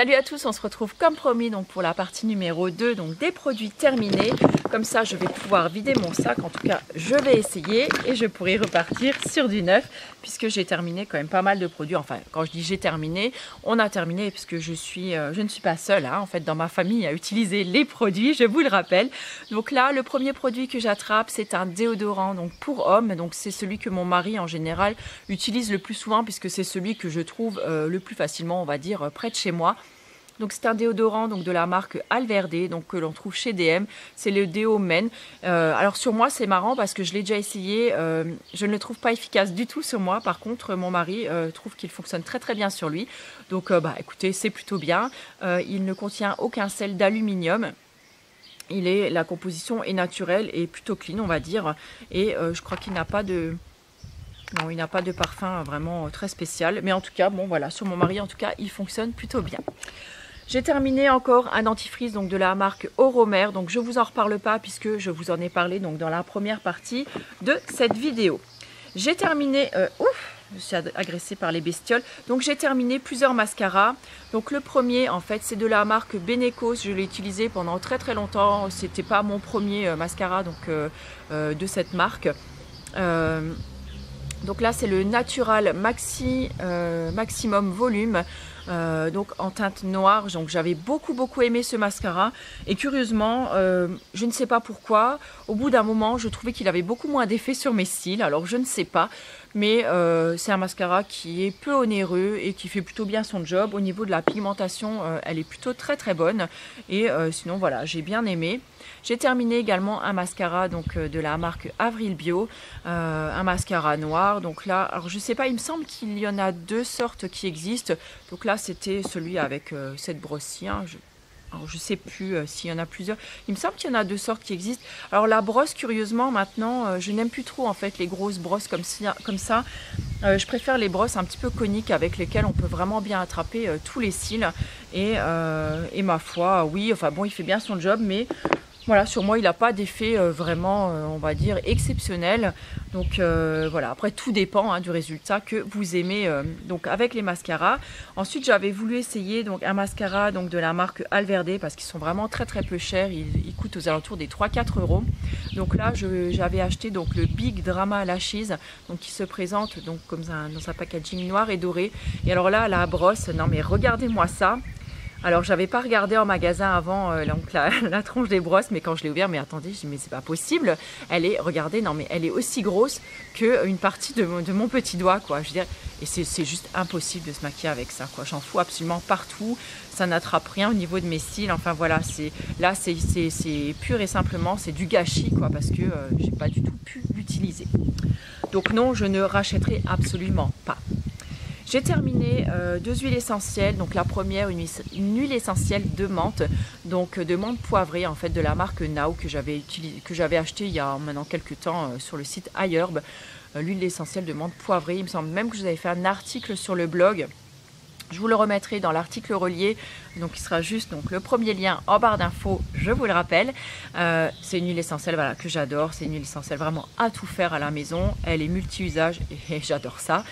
Salut à tous, on se retrouve comme promis donc pour la partie numéro 2 donc des produits terminés. Comme ça je vais pouvoir vider mon sac, en tout cas je vais essayer et je pourrai repartir sur du neuf puisque j'ai terminé quand même pas mal de produits. Enfin quand je dis j'ai terminé, on a terminé puisque je ne suis pas seule en fait dans ma famille à utiliser les produits, je vous le rappelle. Donc là le premier produit que j'attrape c'est un déodorant donc pour hommes, donc c'est celui que mon mari en général utilise le plus souvent puisque c'est celui que je trouve le plus facilement on va dire près de chez moi. Donc c'est un déodorant donc de la marque Alverde donc que l'on trouve chez DM, c'est le déo Men. Alors sur moi c'est marrant parce que je l'ai déjà essayé, je ne le trouve pas efficace du tout sur moi. Par contre mon mari trouve qu'il fonctionne très très bien sur lui. Donc écoutez c'est plutôt bien. Il ne contient aucun sel d'aluminium. La composition est naturelle et plutôt clean on va dire. Et je crois qu'il n'a pas de... Non, il n'a pas de parfum vraiment très spécial. Mais en tout cas, bon voilà, sur mon mari en tout cas il fonctionne plutôt bien. J'ai terminé encore un dentifrice donc de la marque Oromer, donc je vous en reparle pas puisque je vous en ai parlé donc dans la première partie de cette vidéo. J'ai terminé, je suis agressée par les bestioles, donc j'ai terminé plusieurs mascaras. Donc le premier en fait c'est de la marque Benecos, je l'ai utilisé pendant très très longtemps, c'était pas mon premier mascara donc de cette marque. Donc là c'est le Natural Maximum Volume. Donc en teinte noire, donc j'avais beaucoup aimé ce mascara et curieusement je ne sais pas pourquoi au bout d'un moment je trouvais qu'il avait beaucoup moins d'effet sur mes cils, alors je ne sais pas mais c'est un mascara qui est peu onéreux et qui fait plutôt bien son job. Au niveau de la pigmentation elle est plutôt très bonne et sinon voilà j'ai bien aimé. J'ai terminé également un mascara donc de la marque Avril Bio, un mascara noir. Donc là, alors je sais pas, il me semble qu'il y en a deux sortes qui existent. Donc là, c'était celui avec cette brosse-ci. Alors je sais plus s'il y en a plusieurs. Il me semble qu'il y en a deux sortes qui existent. Alors la brosse, curieusement, maintenant, je n'aime plus trop en fait les grosses brosses comme ça. Je préfère les brosses un petit peu coniques avec lesquelles on peut vraiment bien attraper tous les cils. Et ma foi, oui, enfin bon, il fait bien son job, mais... Voilà, sur moi, il n'a pas d'effet vraiment, on va dire, exceptionnel. Donc voilà, après tout dépend du résultat que vous aimez donc avec les mascaras. Ensuite, j'avais voulu essayer donc un mascara donc de la marque Alverde parce qu'ils sont vraiment très peu chers. Ils coûtent aux alentours des 3-4 euros. Donc là, j'avais acheté donc le Big Drama Lashes, donc qui se présente donc comme dans un packaging noir et doré. Et alors là, la brosse, non mais regardez-moi ça. Alors j'avais pas regardé en magasin avant donc la tronche des brosses, mais quand je l'ai ouvert, mais attendez, je dis mais c'est pas possible. Elle est, regardez, non mais elle est aussi grosse qu'une partie de mon petit doigt quoi. Je veux dire, et c'est juste impossible de se maquiller avec ça quoi. J'en fous absolument partout. Ça n'attrape rien au niveau de mes cils. Enfin voilà, c'est pur et simplement c'est du gâchis quoi parce que j'ai pas du tout pu l'utiliser. Donc non, je ne rachèterai absolument pas. J'ai terminé deux huiles essentielles. Donc la première, une huile essentielle de menthe, donc de menthe poivrée en fait de la marque Now que j'avais acheté il y a maintenant quelques temps sur le site iHerb. L'huile essentielle de menthe poivrée. Il me semble même que je vous avais fait un article sur le blog. Je vous le remettrai dans l'article relié, donc il sera juste donc le premier lien en barre d'infos, je vous le rappelle. C'est une huile essentielle voilà, que j'adore, c'est une huile essentielle vraiment à tout faire à la maison. Elle est multi-usage et j'adore ça.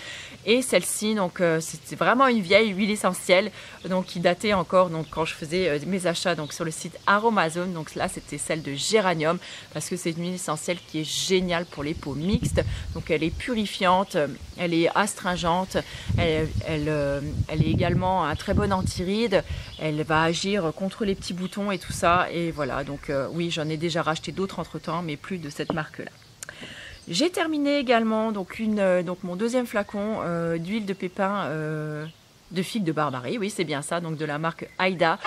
Et celle-ci, donc c'est vraiment une vieille huile essentielle, donc qui datait encore donc quand je faisais mes achats donc sur le site Aromazone. Donc là c'était celle de géranium parce que c'est une huile essentielle qui est géniale pour les peaux mixtes. Donc elle est purifiante, elle est astringente, elle est également un très bon anti-rides, elle va agir contre les petits boutons et tout ça. Et voilà, donc oui, j'en ai déjà racheté d'autres entre temps, mais plus de cette marque là. J'ai terminé également donc mon deuxième flacon d'huile de pépin de figue de Barbarie, oui c'est bien ça, donc de la marque Aïda.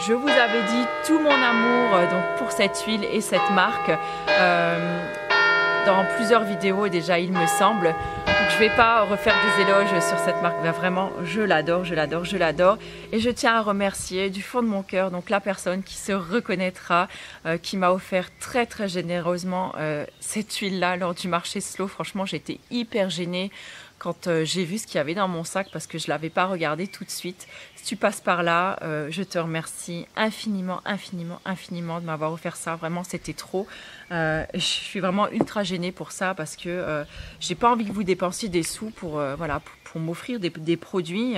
Je vous avais dit tout mon amour donc pour cette huile et cette marque dans plusieurs vidéos déjà il me semble. Donc je ne vais pas refaire des éloges sur cette marque, mais vraiment je l'adore et je tiens à remercier du fond de mon cœur donc la personne qui se reconnaîtra, qui m'a offert très généreusement cette huile là lors du marché Slow. Franchement j'étais hyper gênée quand j'ai vu ce qu'il y avait dans mon sac parce que je ne l'avais pas regardé tout de suite. Si tu passes par là, je te remercie infiniment de m'avoir offert ça. Vraiment, c'était trop. Je suis vraiment ultra gênée pour ça parce que j'ai pas envie que vous dépensiez des sous pour, voilà, pour m'offrir des produits.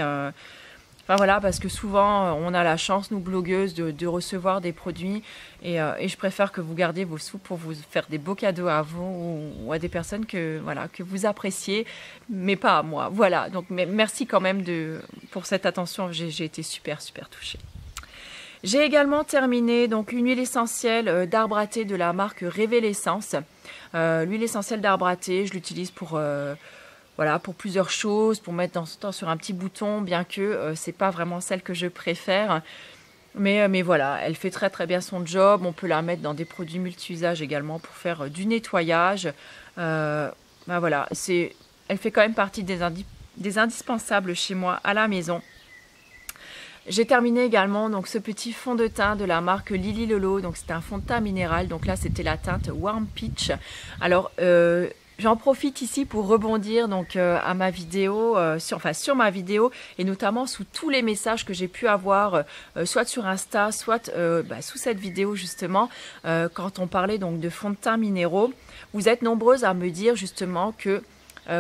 Enfin voilà, parce que souvent on a la chance, nous blogueuses, de recevoir des produits et je préfère que vous gardiez vos sous pour vous faire des beaux cadeaux à vous ou à des personnes que, voilà, que vous appréciez, mais pas à moi. Voilà, donc merci quand même pour cette attention, j'ai été super touchée. J'ai également terminé donc une huile essentielle d'arbre à thé de la marque Révélessence. L'huile essentielle d'arbre à thé, je l'utilise pour... voilà, pour plusieurs choses, pour mettre dans ce temps sur un petit bouton, bien que c'est pas vraiment celle que je préfère. Mais voilà, elle fait très bien son job. On peut la mettre dans des produits multi-usages également pour faire du nettoyage. Ben voilà, elle fait quand même partie des indispensables chez moi à la maison. J'ai terminé également donc ce petit fond de teint de la marque Lily Lolo. Donc c'est un fond de teint minéral. Donc là c'était la teinte Warm Peach. Alors j'en profite ici pour rebondir donc à ma vidéo, sur ma vidéo et notamment sous tous les messages que j'ai pu avoir, soit sur Insta, soit sous cette vidéo justement, quand on parlait donc de fonds de teint minéraux. Vous êtes nombreuses à me dire justement que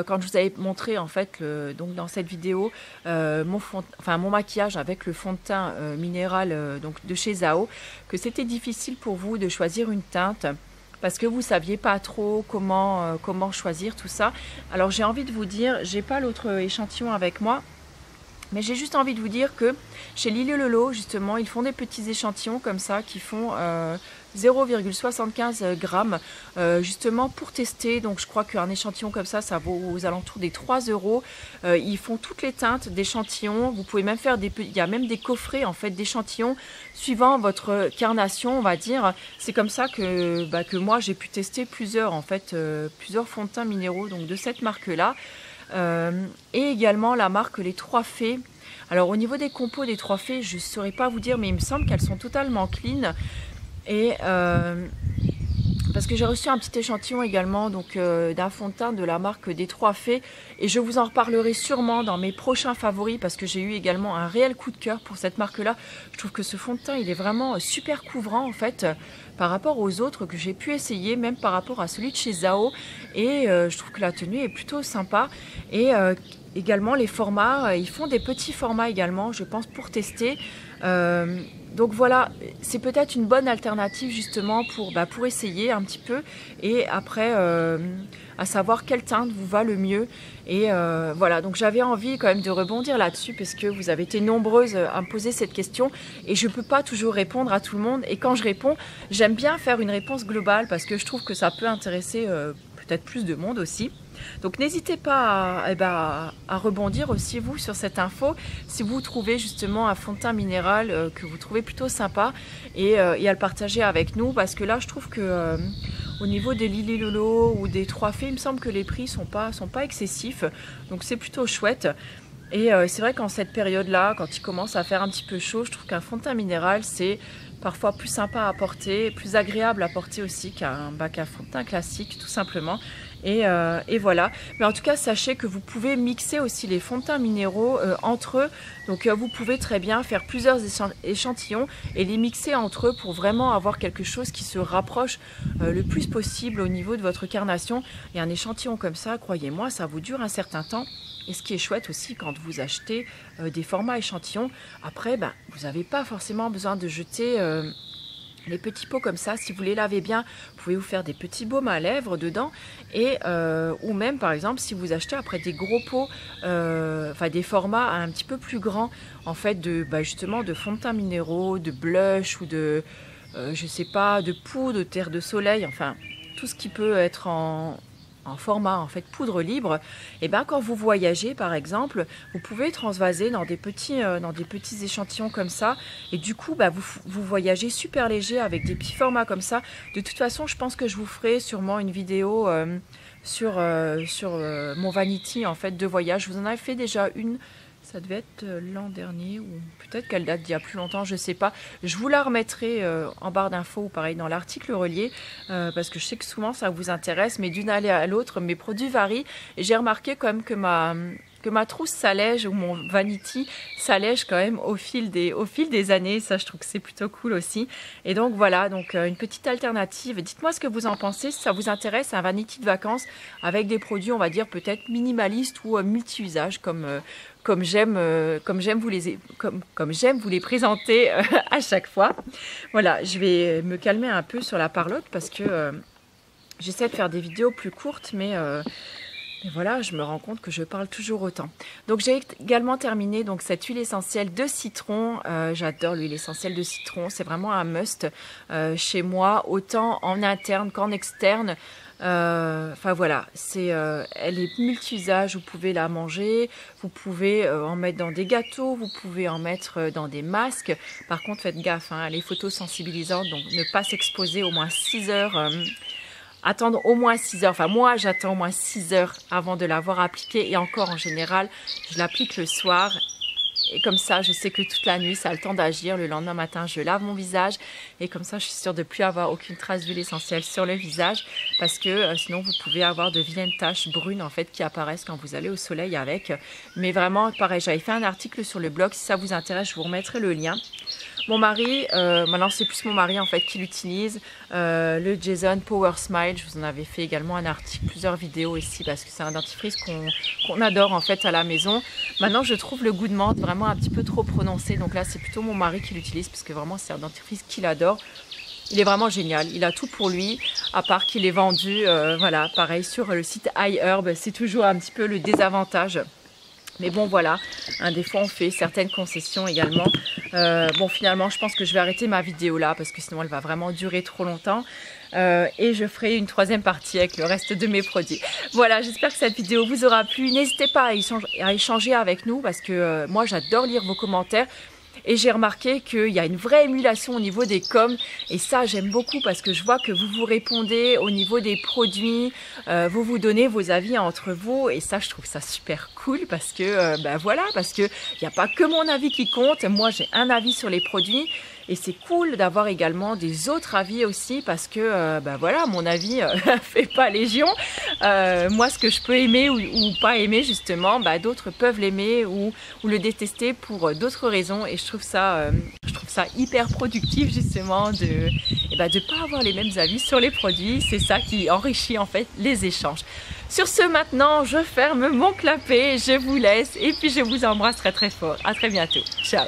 quand je vous avais montré en fait donc dans cette vidéo mon maquillage avec le fond de teint minéral donc de chez Zao, que c'était difficile pour vous de choisir une teinte parce que vous saviez pas trop comment choisir tout ça. Alors j'ai envie de vous dire, j'ai pas l'autre échantillon avec moi, mais j'ai juste envie de vous dire que chez Lily Lolo, justement, ils font des petits échantillons comme ça qui font 0,75 grammes, justement pour tester. Donc je crois qu'un échantillon comme ça vaut aux alentours des 3 €. Ils font toutes les teintes d'échantillons. Vous pouvez même faire il y a même des coffrets en fait d'échantillons suivant votre carnation, on va dire. C'est comme ça que moi j'ai pu tester plusieurs fonds de teint minéraux donc de cette marque-là. Et également la marque Les Trois Fées. Alors au niveau des compos des Trois Fées, je ne saurais pas vous dire, mais il me semble qu'elles sont totalement clean. Et parce que j'ai reçu un petit échantillon également donc d'un fond de teint de la marque des Trois Fées et je vous en reparlerai sûrement dans mes prochains favoris parce que j'ai eu également un réel coup de cœur pour cette marque-là. Je trouve que ce fond de teint il est vraiment super couvrant en fait par rapport aux autres que j'ai pu essayer, même par rapport à celui de chez Zao, et je trouve que la tenue est plutôt sympa. Et également les formats, ils font des petits formats également, je pense, pour tester. Donc voilà, c'est peut-être une bonne alternative justement pour essayer un petit peu et après à savoir quelle teinte vous va le mieux. Et voilà, donc j'avais envie quand même de rebondir là-dessus parce que vous avez été nombreuses à me poser cette question et je ne peux pas toujours répondre à tout le monde. Et quand je réponds, j'aime bien faire une réponse globale parce que je trouve que ça peut intéresser peut-être plus de monde aussi. Donc n'hésitez pas à rebondir aussi vous sur cette info si vous trouvez justement un fond de teint minéral que vous trouvez plutôt sympa et à le partager avec nous parce que là je trouve que au niveau des Lily Lolo ou des Trois Fées, il me semble que les prix sont pas excessifs, donc c'est plutôt chouette. Et c'est vrai qu'en cette période-là, quand il commence à faire un petit peu chaud, je trouve qu'un fond de teint minéral c'est parfois plus sympa à porter, plus agréable à porter aussi qu'un fond de teint classique tout simplement. Et voilà. Mais en tout cas, sachez que vous pouvez mixer aussi les fonds de teint minéraux entre eux. Donc vous pouvez très bien faire plusieurs échantillons et les mixer entre eux pour vraiment avoir quelque chose qui se rapproche le plus possible au niveau de votre carnation. Et un échantillon comme ça, croyez-moi, ça vous dure un certain temps. Et ce qui est chouette aussi quand vous achetez des formats échantillons, après, vous n'avez pas forcément besoin de jeter les petits pots comme ça. Si vous les lavez bien, vous pouvez vous faire des petits baumes à lèvres dedans. Et, ou même, par exemple, si vous achetez après des gros pots, des formats un petit peu plus grands, en fait, justement, de fonds de teint minéraux, de blush ou de, je sais pas, de poudre, de terre de soleil, enfin, tout ce qui peut être en format en fait poudre libre, et quand vous voyagez par exemple, vous pouvez transvaser dans des petits échantillons comme ça, et du coup vous voyagez super léger avec des petits formats comme ça. De toute façon, je pense que je vous ferai sûrement une vidéo sur mon vanity en fait de voyage. Je vous en avais fait déjà une. Ça devait être l'an dernier ou peut-être qu'elle date d'il y a plus longtemps, je ne sais pas. Je vous la remettrai en barre d'infos ou pareil dans l'article relié parce que je sais que souvent ça vous intéresse, mais d'une année à l'autre, mes produits varient. Et j'ai remarqué quand même que que ma trousse s'allège ou mon vanity s'allège quand même au fil des années. Ça, je trouve que c'est plutôt cool aussi. Et donc voilà, donc une petite alternative. Dites-moi ce que vous en pensez, si ça vous intéresse, un vanity de vacances avec des produits, on va dire peut-être minimalistes ou multi-usages comme j'aime vous les présenter à chaque fois. Voilà, je vais me calmer un peu sur la parlotte parce que j'essaie de faire des vidéos plus courtes, mais voilà, je me rends compte que je parle toujours autant. Donc j'ai également terminé donc cette huile essentielle de citron. J'adore l'huile essentielle de citron, c'est vraiment un must chez moi, autant en interne qu'en externe. Enfin voilà, elle est multi-usage, vous pouvez la manger, vous pouvez en mettre dans des gâteaux, vous pouvez en mettre dans des masques. Par contre faites gaffe, hein, elle est photosensibilisante, donc ne pas s'exposer au moins 6 heures. Attendre au moins 6 heures, enfin moi j'attends au moins 6 heures avant de l'avoir appliquée, et encore en général je l'applique le soir et comme ça je sais que toute la nuit ça a le temps d'agir. Le lendemain matin je lave mon visage et comme ça je suis sûre de ne plus avoir aucune trace d'huile essentielle sur le visage, parce que sinon vous pouvez avoir de vilaines taches brunes en fait qui apparaissent quand vous allez au soleil avec. Mais vraiment pareil, j'avais fait un article sur le blog, si ça vous intéresse je vous remettrai le lien. Mon mari, maintenant c'est plus mon mari en fait qui l'utilise, le Jason Power Smile. Je vous en avais fait également un article, plusieurs vidéos ici parce que c'est un dentifrice qu'on adore en fait à la maison. Maintenant je trouve le goût de menthe vraiment un petit peu trop prononcé, donc là c'est plutôt mon mari qui l'utilise parce que vraiment c'est un dentifrice qu'il adore. Il est vraiment génial, il a tout pour lui, à part qu'il est vendu, voilà, pareil sur le site iHerb, c'est toujours un petit peu le désavantage. Mais bon voilà, hein, des fois on fait certaines concessions également. Bon finalement je pense que je vais arrêter ma vidéo là parce que sinon elle va vraiment durer trop longtemps. Et je ferai une troisième partie avec le reste de mes produits. Voilà, j'espère que cette vidéo vous aura plu. N'hésitez pas à échanger avec nous parce que moi j'adore lire vos commentaires. Et j'ai remarqué qu'il y a une vraie émulation au niveau des coms et ça j'aime beaucoup parce que je vois que vous vous répondez au niveau des produits, vous vous donnez vos avis entre vous et ça je trouve ça super cool parce que ben voilà, parce que il n'y a pas que mon avis qui compte, moi j'ai un avis sur les produits. Et c'est cool d'avoir également des autres avis aussi parce que ben voilà, mon avis fait pas légion. Moi ce que je peux aimer ou pas aimer justement, ben, d'autres peuvent l'aimer ou le détester pour d'autres raisons. Et je trouve ça hyper productif justement de pas avoir les mêmes avis sur les produits. C'est ça qui enrichit en fait les échanges. Sur ce maintenant, je ferme mon clapet, je vous laisse et puis je vous embrasse très très fort. À très bientôt. Ciao.